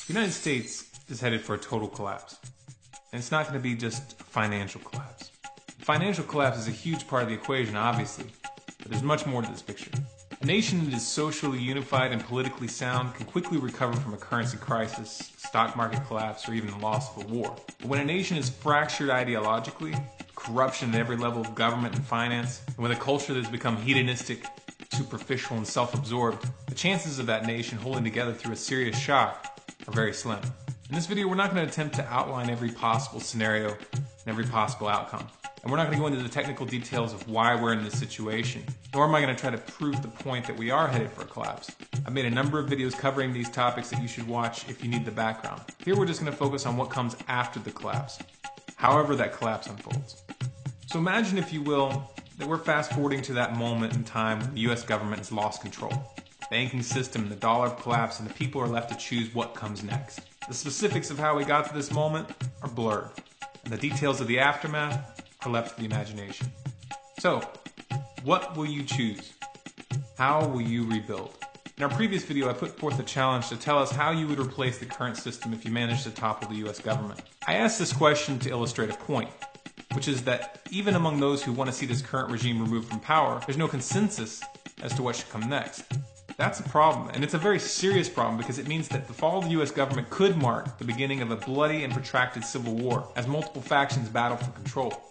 The United States is headed for a total collapse. And it's not going to be just a financial collapse. Financial collapse is a huge part of the equation, obviously, but there's much more to this picture. A nation that is socially unified and politically sound can quickly recover from a currency crisis, stock market collapse, or even the loss of a war. But when a nation is fractured ideologically, corruption at every level of government and finance, and with a culture that has become hedonistic, superficial, and self-absorbed, the chances of that nation holding together through a serious shock are very slim. In this video, we're not going to attempt to outline every possible scenario and every possible outcome. And we're not going to go into the technical details of why we're in this situation, nor am I going to try to prove the point that we are headed for a collapse. I've made a number of videos covering these topics that you should watch if you need the background. Here we're just going to focus on what comes after the collapse, however that collapse unfolds. So imagine, if you will, that we're fast forwarding to that moment in time when the US government has lost control. The banking system and the dollar have collapsed, and the people are left to choose what comes next. The specifics of how we got to this moment are blurred, and the details of the aftermath are left to the imagination. So, what will you choose? How will you rebuild? In our previous video, I put forth a challenge to tell us how you would replace the current system if you managed to topple the US government. I asked this question to illustrate a point, which is that even among those who want to see this current regime removed from power, there's no consensus as to what should come next. That's a problem, and it's a very serious problem because it means that the fall of the US government could mark the beginning of a bloody and protracted civil war as multiple factions battle for control.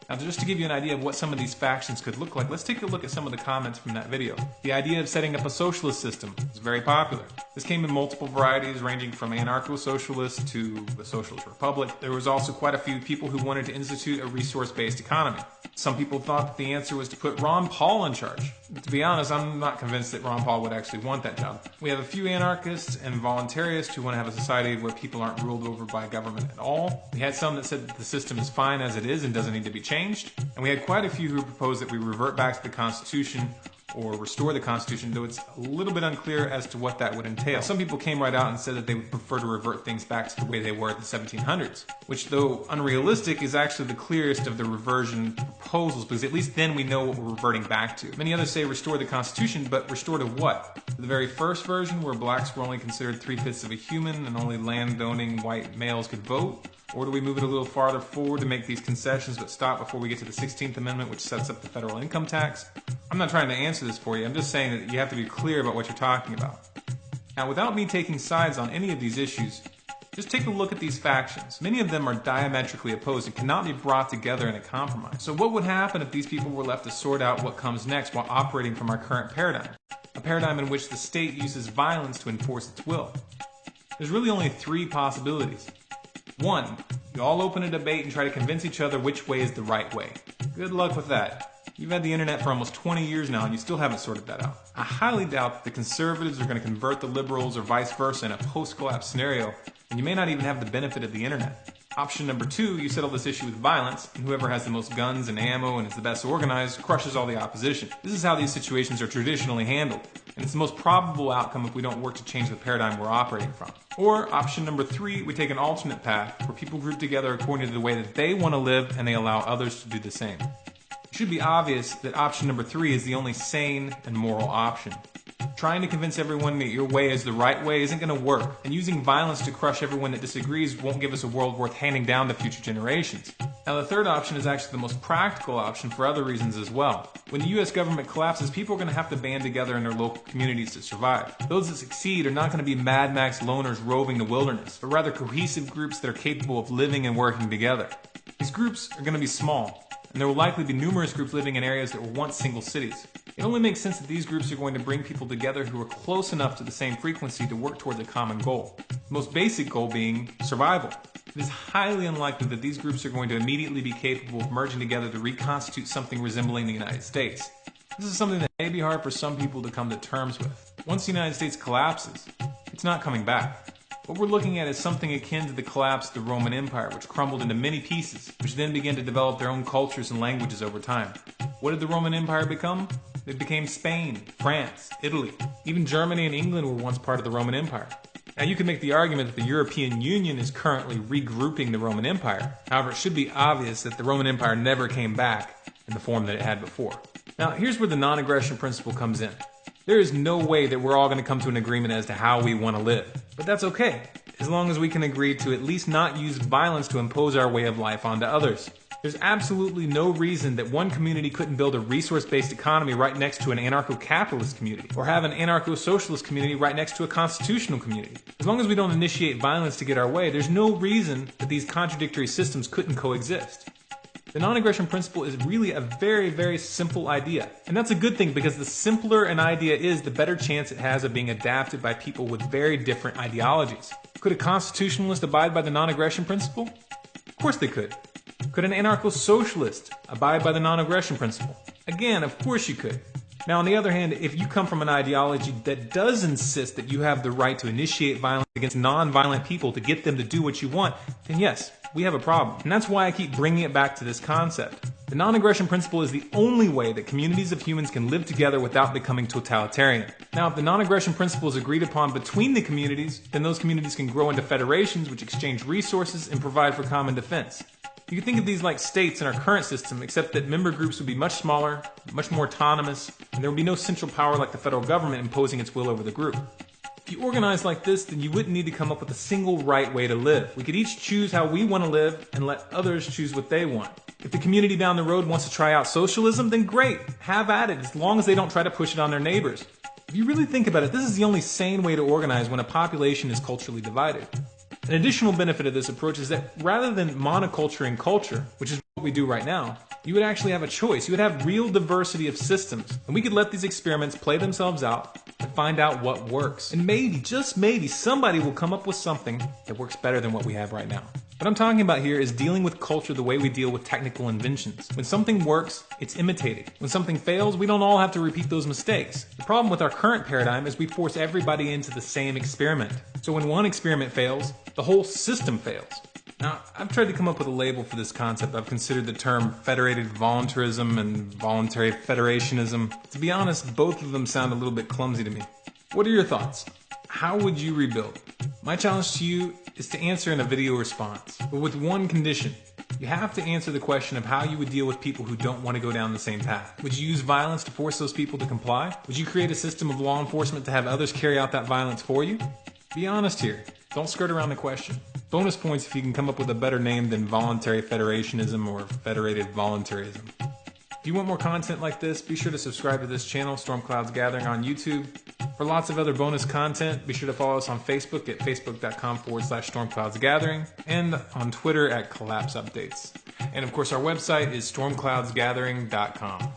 Now, just to give you an idea of what some of these factions could look like, let's take a look at some of the comments from that video. The idea of setting up a socialist system is very popular. This came in multiple varieties, ranging from anarcho-socialist to a socialist republic. There was also quite a few people who wanted to institute a resource-based economy. Some people thought that the answer was to put Ron Paul in charge. To be honest, I'm not convinced that Ron Paul would actually want that job. We have a few anarchists and voluntarists who want to have a society where people aren't ruled over by government at all. We had some that said that the system is fine as it is and doesn't need to be changed. And we had quite a few who proposed that we revert back to the Constitution or restore the Constitution, though it's a little bit unclear as to what that would entail. Some people came right out and said that they would prefer to revert things back to the way they were in the 1700s, which, though unrealistic, is actually the clearest of the reversion proposals, because at least then we know what we're reverting back to. Many others say restore the Constitution, but restore to what? The very first version, where blacks were only considered 3/5 of a human and only land-owning white males could vote? Or do we move it a little farther forward to make these concessions but stop before we get to the 16th Amendment, which sets up the federal income tax? I'm not trying to answer this for you. I'm just saying that you have to be clear about what you're talking about. Now, without me taking sides on any of these issues, just take a look at these factions. Many of them are diametrically opposed and cannot be brought together in a compromise. So what would happen if these people were left to sort out what comes next while operating from our current paradigm? A paradigm in which the state uses violence to enforce its will. There's really only three possibilities. One, you all open a debate and try to convince each other which way is the right way. Good luck with that. You've had the internet for almost 20 years now and you still haven't sorted that out. I highly doubt that the conservatives are going to convert the liberals or vice versa in a post-collapse scenario, and you may not even have the benefit of the internet. Option number two, you settle this issue with violence, and whoever has the most guns and ammo and is the best organized crushes all the opposition. This is how these situations are traditionally handled, and it's the most probable outcome if we don't work to change the paradigm we're operating from. Or option number three, we take an alternate path where people group together according to the way that they want to live and they allow others to do the same. It should be obvious that option number three is the only sane and moral option. Trying to convince everyone that your way is the right way isn't going to work, and using violence to crush everyone that disagrees won't give us a world worth handing down to future generations. Now, the third option is actually the most practical option for other reasons as well. When the US government collapses, people are going to have to band together in their local communities to survive. Those that succeed are not going to be Mad Max loners roving the wilderness, but rather cohesive groups that are capable of living and working together. These groups are going to be small, and there will likely be numerous groups living in areas that were once single cities. It only makes sense that these groups are going to bring people together who are close enough to the same frequency to work towards a common goal. The most basic goal being survival. It is highly unlikely that these groups are going to immediately be capable of merging together to reconstitute something resembling the United States. This is something that may be hard for some people to come to terms with. Once the United States collapses, it's not coming back. What we're looking at is something akin to the collapse of the Roman Empire, which crumbled into many pieces, which then began to develop their own cultures and languages over time. What did the Roman Empire become? It became Spain, France, Italy. Even Germany and England were once part of the Roman Empire. Now, you can make the argument that the European Union is currently regrouping the Roman Empire. However, it should be obvious that the Roman Empire never came back in the form that it had before. Now, here's where the non-aggression principle comes in. There is no way that we're all going to come to an agreement as to how we want to live. But that's okay. as long as we can agree to at least not use violence to impose our way of life onto others. There's absolutely no reason that one community couldn't build a resource-based economy right next to an anarcho-capitalist community, or have an anarcho-socialist community right next to a constitutional community. As long as we don't initiate violence to get our way, there's no reason that these contradictory systems couldn't coexist. The non-aggression principle is really a very, very simple idea. And that's a good thing, because the simpler an idea is, the better chance it has of being adapted by people with very different ideologies. Could a constitutionalist abide by the non-aggression principle? Of course they could. Could an anarcho-socialist abide by the non-aggression principle? Again, of course you could. Now, on the other hand, if you come from an ideology that does insist that you have the right to initiate violence against non-violent people to get them to do what you want, then yes, we have a problem. And that's why I keep bringing it back to this concept. The non-aggression principle is the only way that communities of humans can live together without becoming totalitarian. Now, if the non-aggression principle is agreed upon between the communities, then those communities can grow into federations which exchange resources and provide for common defense. You can think of these like states in our current system, except that member groups would be much smaller, much more autonomous, and there would be no central power like the federal government imposing its will over the group. If you organize like this, then you wouldn't need to come up with a single right way to live. We could each choose how we want to live and let others choose what they want. If the community down the road wants to try out socialism, then great, have at it, as long as they don't try to push it on their neighbors. If you really think about it, this is the only sane way to organize when a population is culturally divided. An additional benefit of this approach is that rather than monoculturing culture, which is what we do right now, you would actually have a choice. You would have real diversity of systems, and we could let these experiments play themselves out and find out what works. And maybe, just maybe, somebody will come up with something that works better than what we have right now. What I'm talking about here is dealing with culture the way we deal with technical inventions. When something works, it's imitated. When something fails, we don't all have to repeat those mistakes. The problem with our current paradigm is we force everybody into the same experiment. So when one experiment fails, the whole system fails. Now, I've tried to come up with a label for this concept. I've considered the term federated voluntarism and voluntary federationism. To be honest, both of them sound a little bit clumsy to me. What are your thoughts? How would you rebuild? My challenge to you is to answer in a video response, but with one condition. You have to answer the question of how you would deal with people who don't want to go down the same path. Would you use violence to force those people to comply? Would you create a system of law enforcement to have others carry out that violence for you? Be honest here. Don't skirt around the question. Bonus points if you can come up with a better name than voluntary federationism or federated voluntarism. If you want more content like this, be sure to subscribe to this channel, Storm Clouds Gathering, on YouTube. For lots of other bonus content, be sure to follow us on Facebook at facebook.com/stormcloudsgathering and on Twitter at Collapse Updates. And of course, our website is stormcloudsgathering.com.